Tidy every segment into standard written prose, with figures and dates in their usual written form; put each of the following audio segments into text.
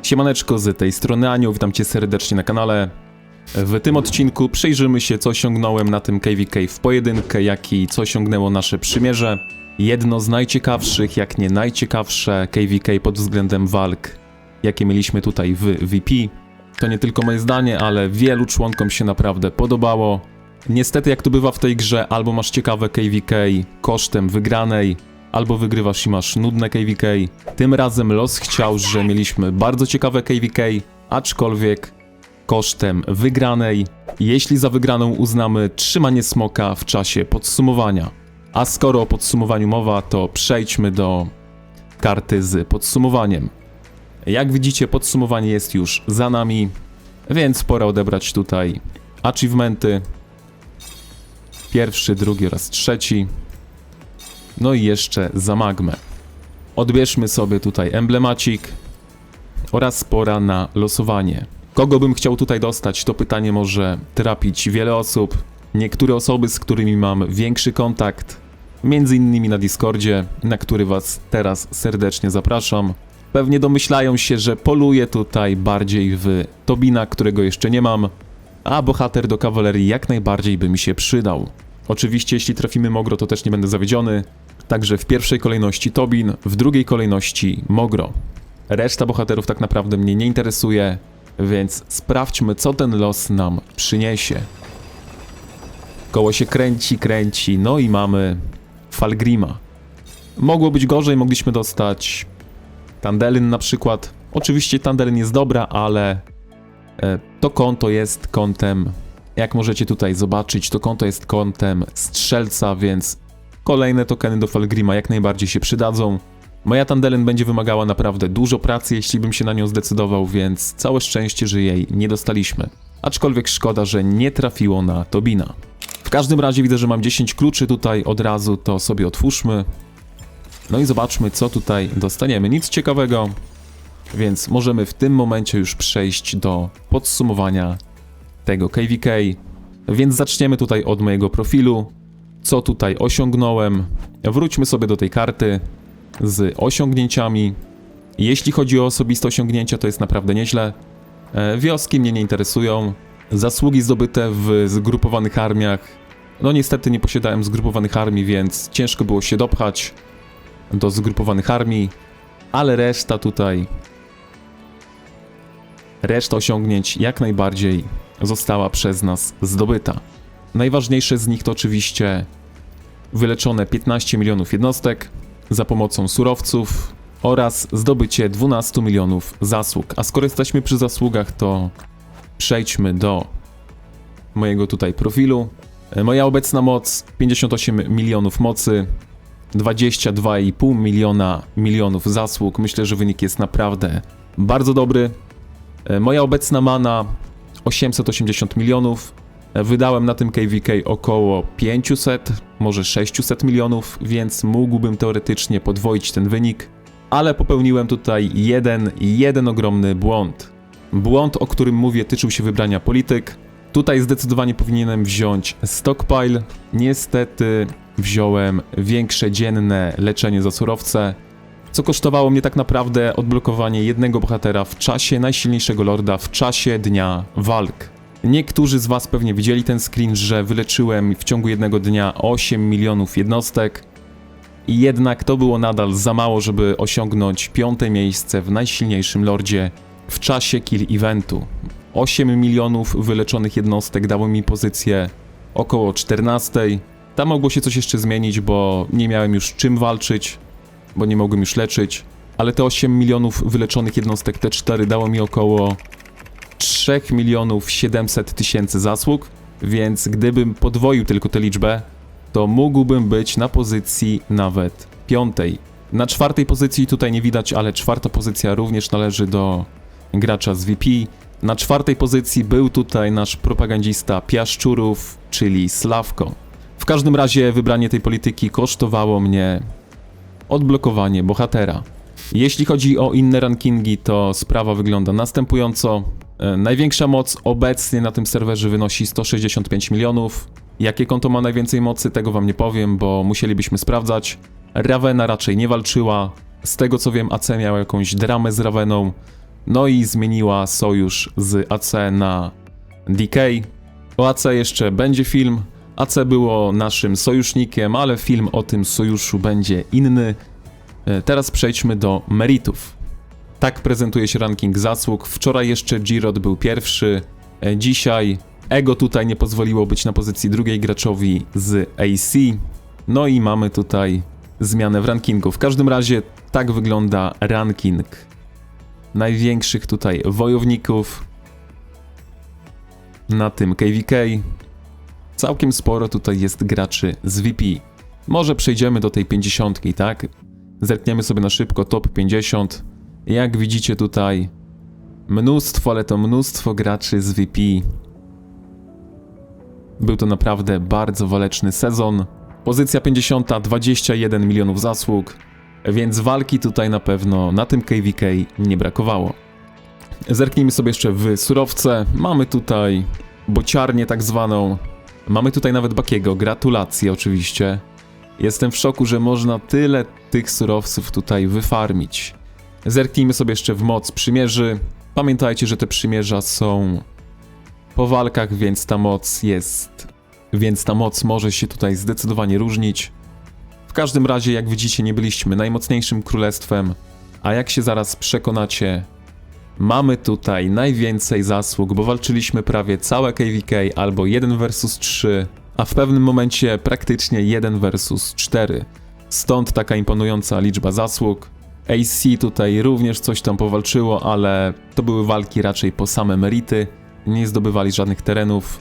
Siemaneczko, z tej strony Anioł, witam cię serdecznie na kanale. W tym odcinku przyjrzymy się, co osiągnąłem na tym KVK w pojedynkę, jak i co osiągnęło nasze przymierze. Jedno z najciekawszych, jak nie najciekawsze KVK pod względem walk, jakie mieliśmy tutaj w VP. To nie tylko moje zdanie, ale wielu członkom się naprawdę podobało. Niestety, jak to bywa w tej grze, albo masz ciekawe KVK kosztem wygranej, albo wygrywasz i masz nudne KVK. Tym razem los chciał, że mieliśmy bardzo ciekawe KVK, aczkolwiek kosztem wygranej. Jeśli za wygraną uznamy trzymanie smoka w czasie podsumowania. A skoro o podsumowaniu mowa, to przejdźmy do karty z podsumowaniem. Jak widzicie, podsumowanie jest już za nami, więc pora odebrać tutaj achievementy. Pierwszy, drugi oraz trzeci. No i jeszcze za magmę. Odbierzmy sobie tutaj emblemacik oraz pora na losowanie. Kogo bym chciał tutaj dostać, to pytanie może trapić wiele osób. Niektóre osoby, z którymi mam większy kontakt, między innymi na Discordzie, na który was teraz serdecznie zapraszam. Pewnie domyślają się, że poluję tutaj bardziej w Tobina, którego jeszcze nie mam, a bohater do kawalerii jak najbardziej by mi się przydał. Oczywiście jeśli trafimy Mogro, to też nie będę zawiedziony. Także w pierwszej kolejności Tobin, w drugiej kolejności Mogro. Reszta bohaterów tak naprawdę mnie nie interesuje, więc sprawdźmy, co ten los nam przyniesie. Koło się kręci, no i mamy Falgrima. Mogło być gorzej, mogliśmy dostać Tandelyn na przykład. Oczywiście Tandelyn jest dobra, ale to konto jest kontem, jak możecie tutaj zobaczyć, to konto jest kontem strzelca, więc kolejne tokeny do Falgrima jak najbardziej się przydadzą. Moja Tandelyn będzie wymagała naprawdę dużo pracy, jeśli bym się na nią zdecydował, więc całe szczęście, że jej nie dostaliśmy. Aczkolwiek szkoda, że nie trafiło na Tobina. W każdym razie widzę, że mam 10 kluczy tutaj od razu, to sobie otwórzmy. No i zobaczmy, co tutaj dostaniemy. Nic ciekawego, więc możemy w tym momencie już przejść do podsumowania tego KVK. Więc zaczniemy tutaj od mojego profilu. Co tutaj osiągnąłem? Wróćmy sobie do tej karty z osiągnięciami. Jeśli chodzi o osobiste osiągnięcia, to jest naprawdę nieźle. Wioski mnie nie interesują. Zasługi zdobyte w zgrupowanych armiach. No niestety nie posiadałem zgrupowanych armii, więc ciężko było się dopchać do zgrupowanych armii. Ale reszta tutaj... Reszta osiągnięć jak najbardziej została przez nas zdobyta. Najważniejsze z nich to oczywiście wyleczone 15 milionów jednostek za pomocą surowców oraz zdobycie 12 milionów zasług. A skoro jesteśmy przy zasługach, to przejdźmy do mojego tutaj profilu. Moja obecna moc 58 milionów mocy, 22,5 milionów zasług. Myślę, że wynik jest naprawdę bardzo dobry. Moja obecna mana 880 milionów. Wydałem na tym KVK około 500, może 600 milionów, więc mógłbym teoretycznie podwoić ten wynik. Ale popełniłem tutaj jeden ogromny błąd. Błąd, o którym mówię, tyczył się wybrania polityk. Tutaj zdecydowanie powinienem wziąć stockpile. Niestety wziąłem większe dzienne leczenie za surowce, co kosztowało mnie tak naprawdę odblokowanie jednego bohatera w czasie najsilniejszego lorda, w czasie dnia walk. Niektórzy z was pewnie widzieli ten screen, że wyleczyłem w ciągu jednego dnia 8 milionów jednostek. I jednak to było nadal za mało, żeby osiągnąć 5. miejsce w najsilniejszym lordzie w czasie kill eventu. 8 milionów wyleczonych jednostek dało mi pozycję około 14. Tam mogło się coś jeszcze zmienić, bo nie miałem już czym walczyć, bo nie mogłem już leczyć. Ale te 8 milionów wyleczonych jednostek T4 dało mi około 3 milionów 700 tysięcy zasług, więc gdybym podwoił tylko tę liczbę, to mógłbym być na pozycji nawet 5. Na 4. pozycji tutaj nie widać, ale 4. pozycja również należy do gracza z VP. Na 4. pozycji był tutaj nasz propagandista Piaszczurów, czyli Slawko. W każdym razie wybranie tej polityki kosztowało mnie odblokowanie bohatera. Jeśli chodzi o inne rankingi, to sprawa wygląda następująco. Największa moc obecnie na tym serwerze wynosi 165 milionów. Jakie konto ma najwięcej mocy, tego wam nie powiem, bo musielibyśmy sprawdzać. Ravena raczej nie walczyła. Z tego co wiem, AC miał jakąś dramę z Raveną. No i zmieniła sojusz z AC na DK. O AC jeszcze będzie film. AC było naszym sojusznikiem, ale film o tym sojuszu będzie inny. Teraz przejdźmy do meritów. Tak prezentuje się ranking zasług. Wczoraj jeszcze Giroud był pierwszy. Dzisiaj Ego tutaj nie pozwoliło być na pozycji drugiej graczowi z AC. No i mamy tutaj zmianę w rankingu. W każdym razie tak wygląda ranking największych tutaj wojowników na tym KVK. Całkiem sporo tutaj jest graczy z VP. Może przejdziemy do tej 50, tak? Zerkniemy sobie na szybko top 50. Jak widzicie tutaj mnóstwo, ale to mnóstwo graczy z VP. Był to naprawdę bardzo waleczny sezon. Pozycja 50, 21 milionów zasług, więc walki tutaj na pewno na tym KVK nie brakowało. Zerknijmy sobie jeszcze w surowce. Mamy tutaj bociarnię tak zwaną. Mamy tutaj nawet Bakiego. Gratulacje oczywiście. Jestem w szoku, że można tyle tych surowców tutaj wyfarmić. Zerknijmy sobie jeszcze w moc przymierzy. Pamiętajcie, że te przymierza są po walkach, więc ta moc może się tutaj zdecydowanie różnić. W każdym razie, jak widzicie, nie byliśmy najmocniejszym królestwem, a jak się zaraz przekonacie, mamy tutaj najwięcej zasług, bo walczyliśmy prawie całe KVK albo 1 versus 3, a w pewnym momencie praktycznie 1 versus 4. Stąd taka imponująca liczba zasług. AC tutaj również coś tam powalczyło, ale to były walki raczej po same merity, nie zdobywali żadnych terenów.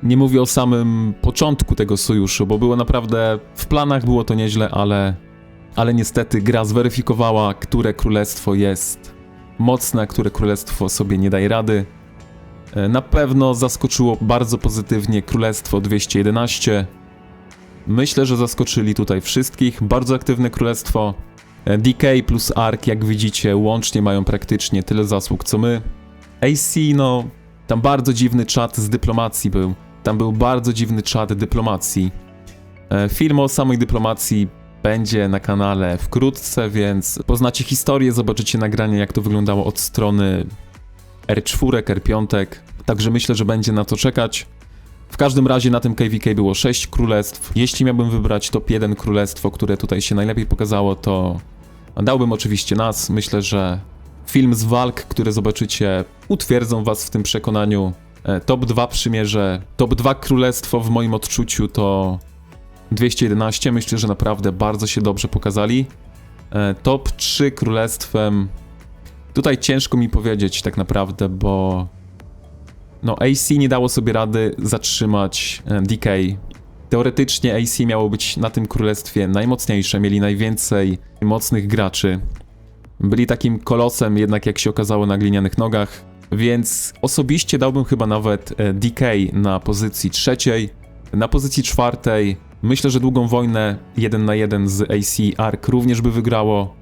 Nie mówię o samym początku tego sojuszu, bo było naprawdę, w planach było to nieźle, ale niestety gra zweryfikowała, które królestwo jest mocne, a które królestwo sobie nie daje rady. Na pewno zaskoczyło bardzo pozytywnie królestwo 211. Myślę, że zaskoczyli tutaj wszystkich. Bardzo aktywne królestwo. DK plus Ark, jak widzicie, łącznie mają praktycznie tyle zasług co my. AC, no, tam bardzo dziwny czat z dyplomacji był. Tam był bardzo dziwny czat dyplomacji. Film o samej dyplomacji będzie na kanale wkrótce, więc poznacie historię, zobaczycie nagranie, jak to wyglądało od strony R4, R5, także myślę, że będzie na to czekać. W każdym razie na tym KVK było 6 królestw. Jeśli miałbym wybrać top 1 królestwo, które tutaj się najlepiej pokazało, to dałbym oczywiście nas. Myślę, że film z walk, które zobaczycie, utwierdzą was w tym przekonaniu. Top 2 przymierze, top 2 królestwo w moim odczuciu to 211. Myślę, że naprawdę bardzo się dobrze pokazali. Top 3 królestwem, tutaj ciężko mi powiedzieć tak naprawdę, bo no AC nie dało sobie rady zatrzymać DK. Teoretycznie AC miało być na tym królestwie najmocniejsze, mieli najwięcej mocnych graczy. Byli takim kolosem jednak, jak się okazało, na glinianych nogach, więc osobiście dałbym chyba nawet DK na pozycji 3. Na pozycji 4 myślę, że długą wojnę 1 na 1 z AC Ark również by wygrało,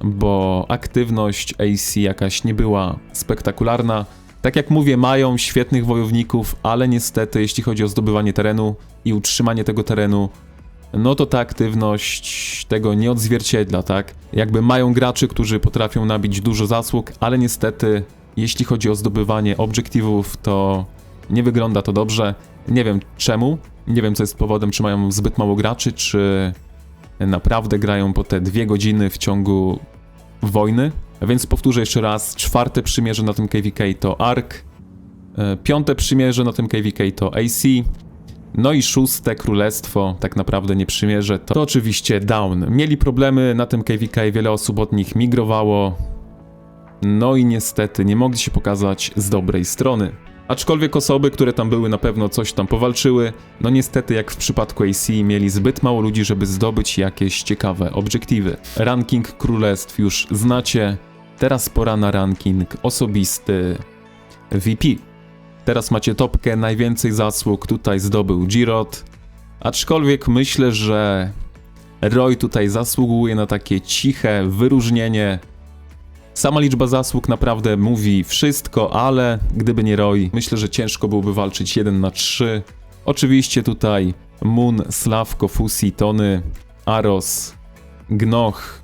bo aktywność AC jakaś nie była spektakularna. Tak jak mówię, mają świetnych wojowników, ale niestety jeśli chodzi o zdobywanie terenu i utrzymanie tego terenu, no to ta aktywność tego nie odzwierciedla, tak? Jakby mają graczy, którzy potrafią nabić dużo zasług, ale niestety jeśli chodzi o zdobywanie obiektywów, to nie wygląda to dobrze. Nie wiem czemu, nie wiem co jest powodem, czy mają zbyt mało graczy, czy naprawdę grają po te 2 godziny w ciągu wojny. Więc powtórzę jeszcze raz, 4. przymierze na tym KVK to Ark, 5. przymierze na tym KVK to AC, no i 6. królestwo, tak naprawdę nie przymierze, to oczywiście Dawn. Mieli problemy na tym KVK, wiele osób od nich migrowało, no i niestety nie mogli się pokazać z dobrej strony. Aczkolwiek osoby, które tam były, na pewno coś tam powalczyły, no niestety jak w przypadku AC mieli zbyt mało ludzi, żeby zdobyć jakieś ciekawe obiektywy. Ranking królestw już znacie, teraz pora na ranking osobisty VP. Teraz macie topkę, najwięcej zasług tutaj zdobył Giroud, aczkolwiek myślę, że Roy tutaj zasługuje na takie ciche wyróżnienie. Sama liczba zasług naprawdę mówi wszystko, ale gdyby nie Roy, myślę, że ciężko byłoby walczyć 1 na 3. Oczywiście tutaj Moon, Slavko, Fusi, Tony, Aros, Gnoch,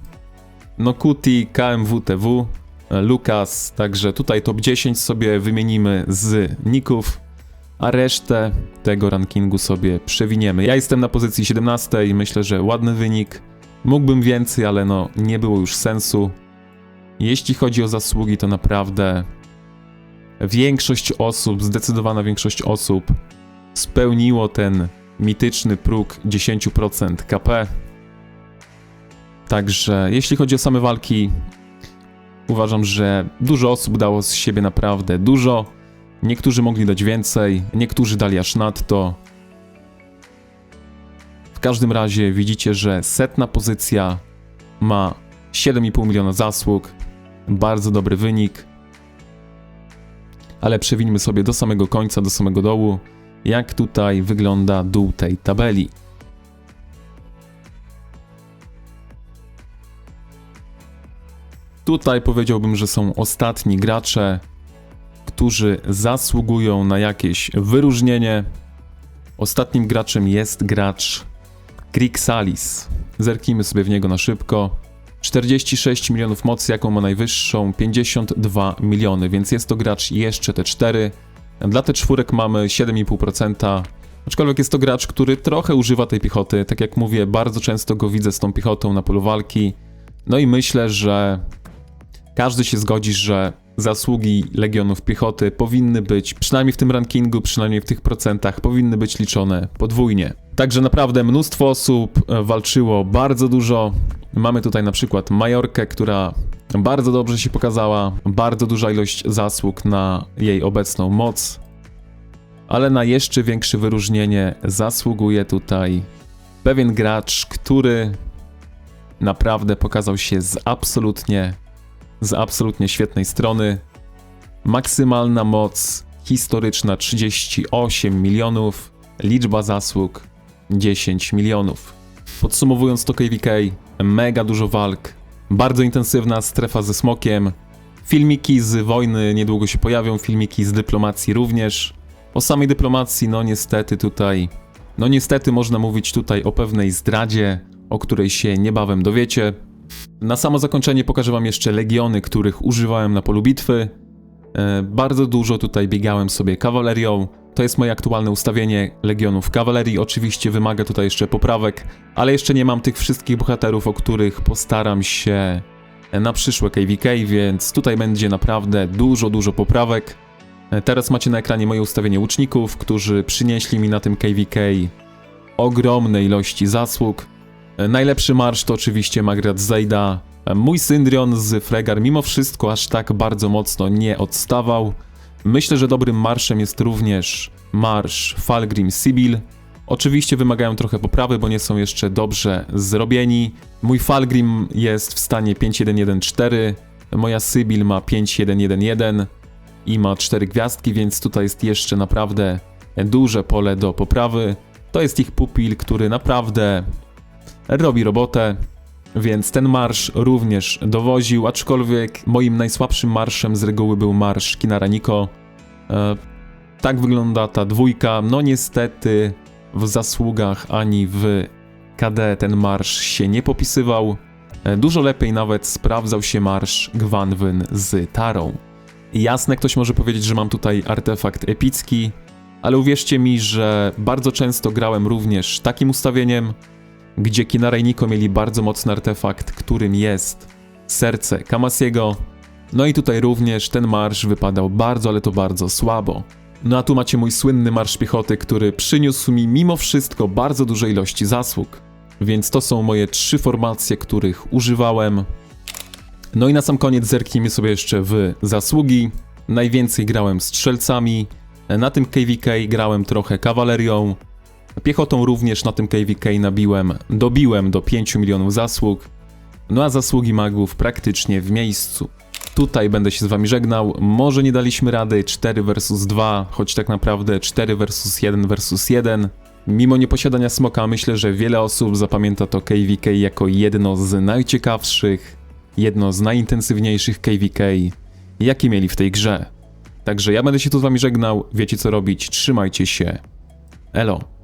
Nokuti, KMWTW. Lukas, także tutaj top 10 sobie wymienimy z ników, a resztę tego rankingu sobie przewiniemy. Ja jestem na pozycji 17 i myślę, że ładny wynik. Mógłbym więcej, ale no nie było już sensu. Jeśli chodzi o zasługi, to naprawdę większość osób, zdecydowana większość osób spełniło ten mityczny próg 10% KP. Także jeśli chodzi o same walki, uważam, że dużo osób dało z siebie naprawdę dużo. Niektórzy mogli dać więcej, niektórzy dali aż nadto. W każdym razie widzicie, że 100. pozycja ma 7,5 miliona zasług. Bardzo dobry wynik. Ale przewińmy sobie do samego końca, do samego dołu, jak tutaj wygląda dół tej tabeli. Tutaj powiedziałbym, że są ostatni gracze, którzy zasługują na jakieś wyróżnienie. Ostatnim graczem jest gracz Krixalis. Zerknijmy sobie w niego na szybko. 46 milionów mocy, jaką ma najwyższą, 52 miliony, więc jest to gracz jeszcze T4. Dla T4 mamy 7,5%, aczkolwiek jest to gracz, który trochę używa tej piechoty. Tak jak mówię, bardzo często go widzę z tą piechotą na polu walki. No i myślę, że każdy się zgodzi, że zasługi Legionów Piechoty powinny być, przynajmniej w tym rankingu, przynajmniej w tych procentach, powinny być liczone podwójnie. Także naprawdę mnóstwo osób walczyło bardzo dużo. Mamy tutaj na przykład Majorkę, która bardzo dobrze się pokazała, bardzo duża ilość zasług na jej obecną moc. Ale na jeszcze większe wyróżnienie zasługuje tutaj pewien gracz, który naprawdę pokazał się z absolutnie świetnej strony. Maksymalna moc historyczna 38 milionów, liczba zasług 10 milionów. Podsumowując to KVK, mega dużo walk, bardzo intensywna strefa ze smokiem, filmiki z wojny niedługo się pojawią, filmiki z dyplomacji również. O samej dyplomacji, niestety można mówić tutaj o pewnej zdradzie, o której się niebawem dowiecie. Na samo zakończenie pokażę wam jeszcze legiony, których używałem na polu bitwy. Bardzo dużo tutaj biegałem sobie kawalerią. To jest moje aktualne ustawienie legionów kawalerii. Oczywiście wymaga tutaj jeszcze poprawek, ale jeszcze nie mam tych wszystkich bohaterów, o których postaram się na przyszłe KVK, więc tutaj będzie naprawdę dużo poprawek. Teraz macie na ekranie moje ustawienie łuczników, którzy przynieśli mi na tym KVK ogromne ilości zasług. Najlepszy marsz to oczywiście Magrat Zejda. Mój Syndrion z Fregar mimo wszystko aż tak bardzo mocno nie odstawał. Myślę, że dobrym marszem jest również marsz Falgrim Sibyl. Oczywiście wymagają trochę poprawy, bo nie są jeszcze dobrze zrobieni. Mój Falgrim jest w stanie 5114, moja Sibyl ma 5111 i ma 4 gwiazdki, więc tutaj jest jeszcze naprawdę duże pole do poprawy. To jest ich pupil, który naprawdę robi robotę, więc ten marsz również dowoził, aczkolwiek moim najsłabszym marszem z reguły był marsz Kinara Niko. Tak wygląda ta dwójka. No niestety w zasługach ani w KD ten marsz się nie popisywał. Dużo lepiej nawet sprawdzał się marsz Gwanwyn z Tarą. Jasne, ktoś może powiedzieć, że mam tutaj artefakt epicki, ale uwierzcie mi, że bardzo często grałem również takim ustawieniem, gdzie Kinara i Niko mieli bardzo mocny artefakt, którym jest serce Kamasiego. No i tutaj również ten marsz wypadał bardzo, ale to bardzo słabo. No a tu macie mój słynny marsz piechoty, który przyniósł mi mimo wszystko bardzo duże ilości zasług. Więc to są moje 3 formacje, których używałem. No i na sam koniec zerknijmy sobie jeszcze w zasługi. Najwięcej grałem strzelcami, na tym KVK grałem trochę kawalerią. Piechotą również na tym KVK dobiłem do 5 milionów zasług. No a zasługi magów praktycznie w miejscu. Tutaj będę się z wami żegnał. Może nie daliśmy rady 4 vs 2, choć tak naprawdę 4 vs 1 vs 1. Mimo nieposiadania smoka myślę, że wiele osób zapamięta to KVK jako jedno z najciekawszych, jedno z najintensywniejszych KVK, jakie mieli w tej grze. Także ja będę się tu z wami żegnał, wiecie co robić, trzymajcie się. Elo.